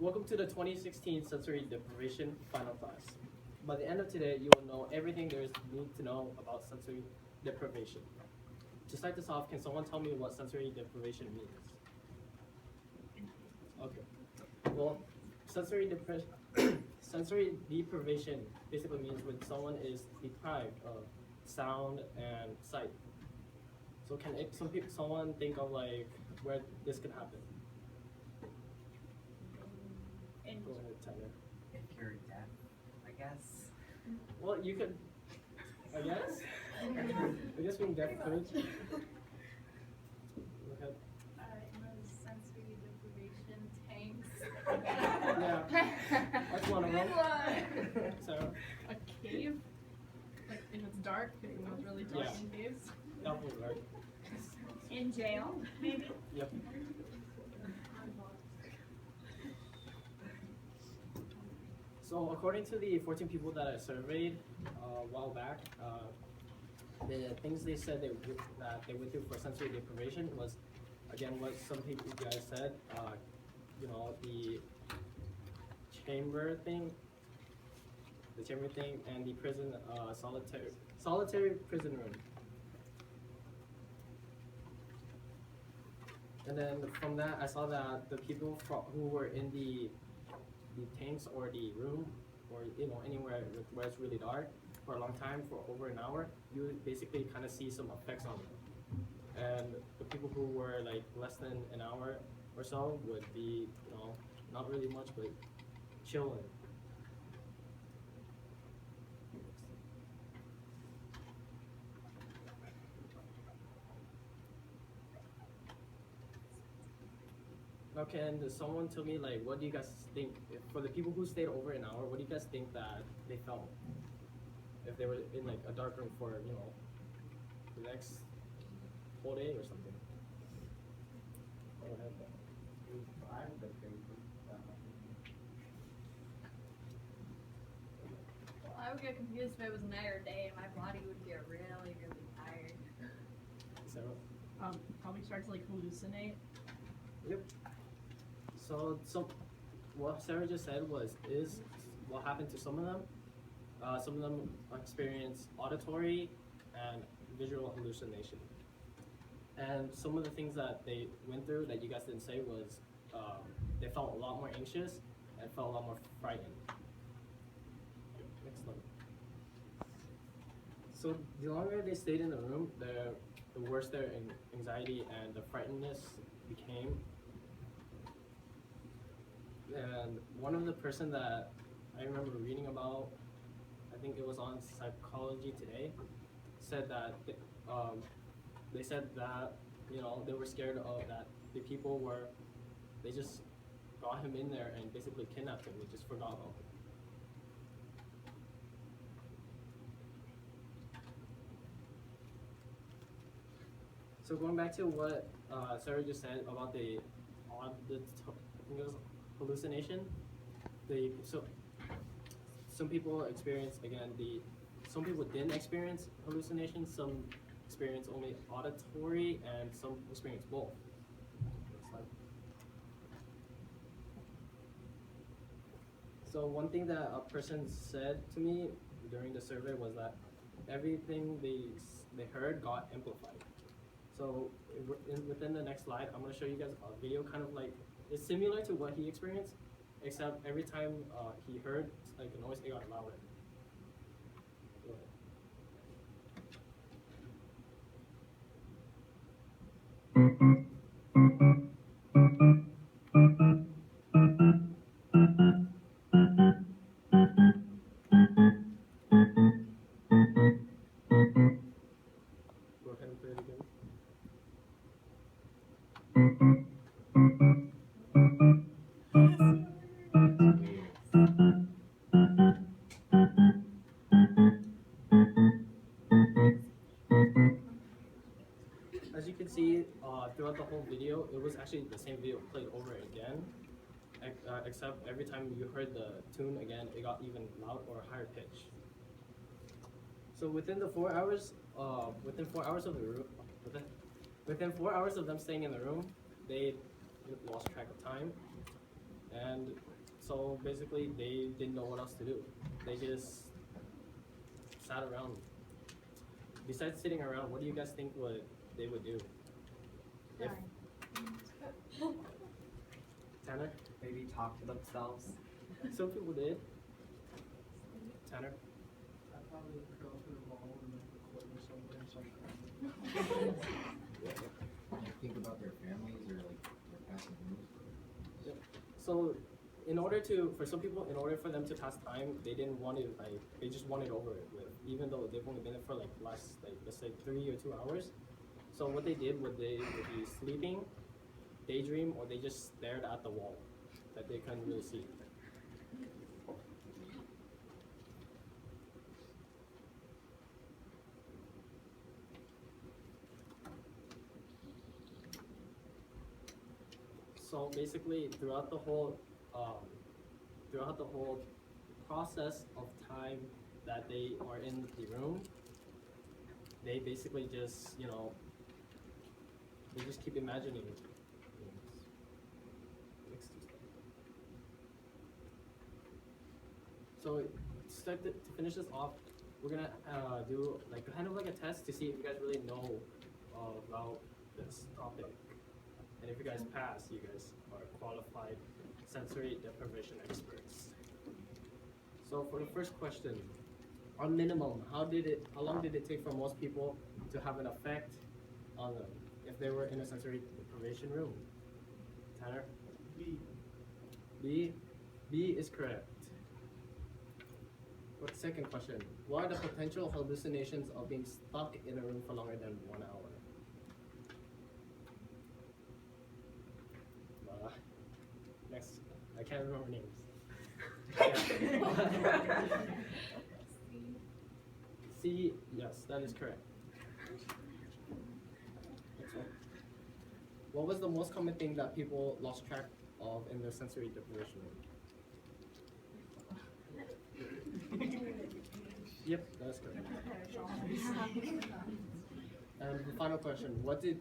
Welcome to the 2016 Sensory Deprivation Final Class. By the end of today, you will know everything there is need to know about sensory deprivation. To start this off, can someone tell me what sensory deprivation means? Okay. Well, sensory deprivation basically means when someone is deprived of sound and sight. So can someone think of like where this could happen? Go ahead, Tyler. If you're deaf, I guess. Well, you could, I guess. I guess being deaf could. Go ahead. Sensory deprivation tanks. Yeah, that's one of them. So, A cave? Like if it's dark, if it was really dark Yeah. in caves? that would work. In jail, maybe? Yep. So according to the 14 people that I surveyed a while back, the things they said that they went through for sensory deprivation was, again, what some people you guys said, the chamber thing, and the prison solitary prison room. And then from that, I saw that the people who were in the tanks or the room or anywhere where it's really dark for a long time, for over an hour, you would basically kind of see some effects on them. And the people who were like less than an hour or so would be, not really much, but chilling. Now, can someone tell me, like, what do you guys think, for the people who stayed over an hour, what do you guys think that they felt? If they were in, like, a dark room for, the next whole day or something? Go ahead. Well, I would get confused if it was night or day, and my body would get really, really tired. Sarah? Probably start to like hallucinate. Yep. So, what Sarah just said is what happened to some of them. Some of them experience auditory and visual hallucination. And some of the things that they went through that you guys didn't say was they felt a lot more anxious and felt a lot more frightened. Next one. So the longer they stayed in the room, the worse their anxiety and the frightenedness became. And one of the person that I remember reading about, I think it was on Psychology Today, said that they said that they were scared of that the people they just got him in there and basically kidnapped him. They just forgot about him. So going back to what Sarah just said about the hallucination, some people experience, again, some people didn't experience hallucination, some experience only auditory, and some experience both. Next slide. So one thing that a person said to me during the survey was that everything they heard got amplified. So within the next slide, I'm going to show you guys a video kind of like, it's similar to what he experienced, except every time he heard like a noise, it got louder. Go ahead. Go ahead and play it again. As you can see, throughout the whole video, it was actually the same video played over again, except every time you heard the tune again, it got even loud or higher pitch. So within 4 hours of the room, within 4 hours of them staying in the room, they lost track of time, and So basically, they didn't know what else to do. They just sat around. Besides sitting around, what do you guys think they would do? If Tanner, Maybe talk to themselves. some people did. Tanner, I'd probably go to the mall and record myself doing something. Like think about their families or like their passing moves. so for some people, in order for them to pass time, they didn't want it they just wanted over it with, even though they've only been there for let's say 3 or 2 hours. So what they did would they would be sleeping, daydream, or they just stared at the wall that they couldn't really see. So basically, throughout the whole process of time that they are in the room, they basically just they just keep imagining things. So to finish this off, we're gonna do kind of like a test to see if you guys really know about this topic. And if you guys pass, you guys are qualified sensory deprivation experts. So for the first question, on minimum, how long did it take for most people to have an effect on them if they were in a sensory deprivation room? Tanner? B is correct. What second question? What are the potential hallucinations of being stuck in a room for longer than 1 hour? Next, I can't remember names. C, yes, that is correct. Next one. What was the most common thing that people lost track of in their sensory deprivation room? Yep, that is correct. And the final question: what did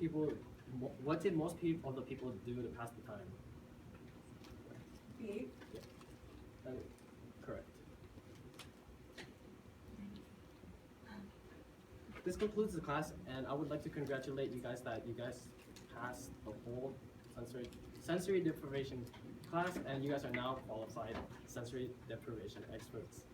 most of the people do to pass the time? Yep, that is correct. This concludes the class, and I would like to congratulate you guys that you guys passed the whole sensory deprivation class, and you guys are now qualified sensory deprivation experts.